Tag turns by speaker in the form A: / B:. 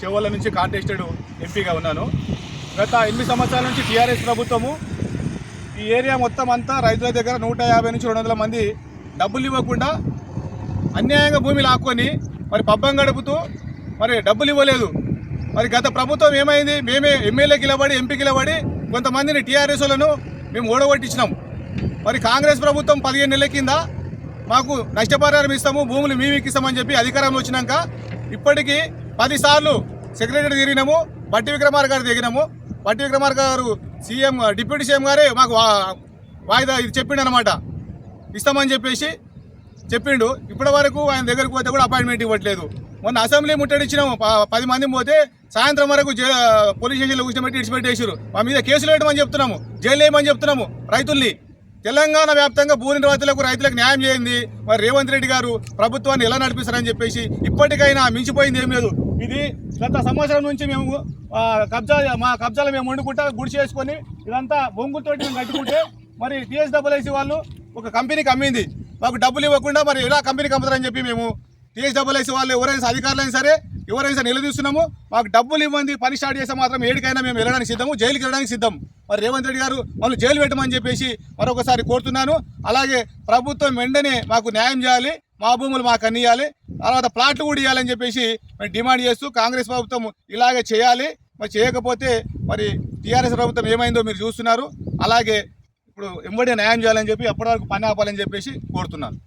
A: చెవోల నుంచి కాంటెస్టెడ్ ఎంపీగా ఉన్నాను. గత 8 సంవత్సరాల నుంచి టీఆర్ఎస్ ప్రభుత్వము ఈ ఏరియా మొత్తం అంతా రైతుల దగ్గర 150 నుంచి 200 మంది డబ్బులు ఇవ్వకుండా అన్యాయంగా భూమి లాక్కొని మరి పబ్బం గడుపుతూ మరి డబ్బులు ఇవ్వలేదు. మరి గత ప్రభుత్వం ఏమైంది? మేమే ఎమ్మెల్యేకి నిలబడి ఎంపీకి నిలబడి కొంతమందిని టీఆర్ఎస్ వాళ్ళను మేము ఓడగొట్టించినాం. మరి కాంగ్రెస్ ప్రభుత్వం 15 నెలల కింద మాకు నష్టపరిహారం ఇస్తాము, భూములు మీకు ఇస్తామని చెప్పి అధికారంలో వచ్చినాక ఇప్పటికీ 10 సార్లు సెక్రటరీ తిరిగినాము, బట్టి విక్రమార్క గారు తిరిగినాము. బట్టి విక్రమార్క గారు సీఎం డిప్యూటీ సీఎం గారే మాకు వాయిదా ఇది చెప్పిండు అనమాట, ఇస్తామని చెప్పేసి చెప్పిండు. ఇప్పటి వరకు ఆయన దగ్గరికి పోతే కూడా అపాయింట్మెంట్ ఇవ్వట్లేదు. మొన్న అసెంబ్లీ ముట్టడిచ్చినాము, 10 మంది పోతే సాయంత్రం వరకు పోలీస్ స్టేషన్లో కూర్చోబెట్టి ఇడిచిపెట్టేసారు. మా మీద కేసులు వేయమని చెప్తున్నాము, జైలు వేయమని చెప్తున్నాము రైతుల్ని. తెలంగాణ వ్యాప్తంగా భూ నిర్వాహకులకు రైతులకు న్యాయం చేయండి. మరి రేవంత్ రెడ్డి గారు ప్రభుత్వాన్ని ఎలా నడిపిస్తారని చెప్పేసి ఇప్పటికైనా మించిపోయింది ఏం లేదు. ఇది గత సంవత్సరం నుంచి మేము మా కబ్జాలు మేము వండుకుంటా గుడి చేసుకొని ఇదంతా బొంగులతోటి మేము కట్టుకుంటే మరి టీఎస్డబ్ల్యూసీ వాళ్ళు ఒక కంపెనీకి అమ్మింది. మాకు డబ్బులు ఇవ్వకుండా మరి ఎలా కంపెనీకి అమ్ముతారని చెప్పి మేము టీఎస్డబ్ల్యూసీ వాళ్ళు ఎవరైనా అధికారులైనా సరే ఎవరైనా నిలదీస్తున్నాము. మాకు డబ్బులు ఇవ్వండి, పని స్టార్ట్ చేస్తే మాత్రం ఏడికైనా మేము వెళ్ళడానికి సిద్ధము, జైలుకి వెళ్ళడానికి సిద్ధం. మరి రేవంత్ రెడ్డి గారు మమ్మల్ని జైలు పెట్టమని చెప్పేసి మరొకసారి కోరుతున్నాను. అలాగే ప్రభుత్వం వెంటనే మాకు న్యాయం చేయాలి, మా భూములు మాకు అన్నియాలి, తర్వాత ప్లాట్లు కూడా ఇవ్వాలని చెప్పేసి మేము డిమాండ్ చేస్తూ కాంగ్రెస్ ప్రభుత్వం ఇలాగే చేయాలి. మరి చేయకపోతే మరి టీఆర్ఎస్ ప్రభుత్వం ఏమైందో మీరు చూస్తున్నారు. అలాగే ఇప్పుడు ఎంబడే న్యాయం చేయాలని చెప్పి అప్పటి వరకు పని ఆపాలని చెప్పేసి కోరుతున్నాను.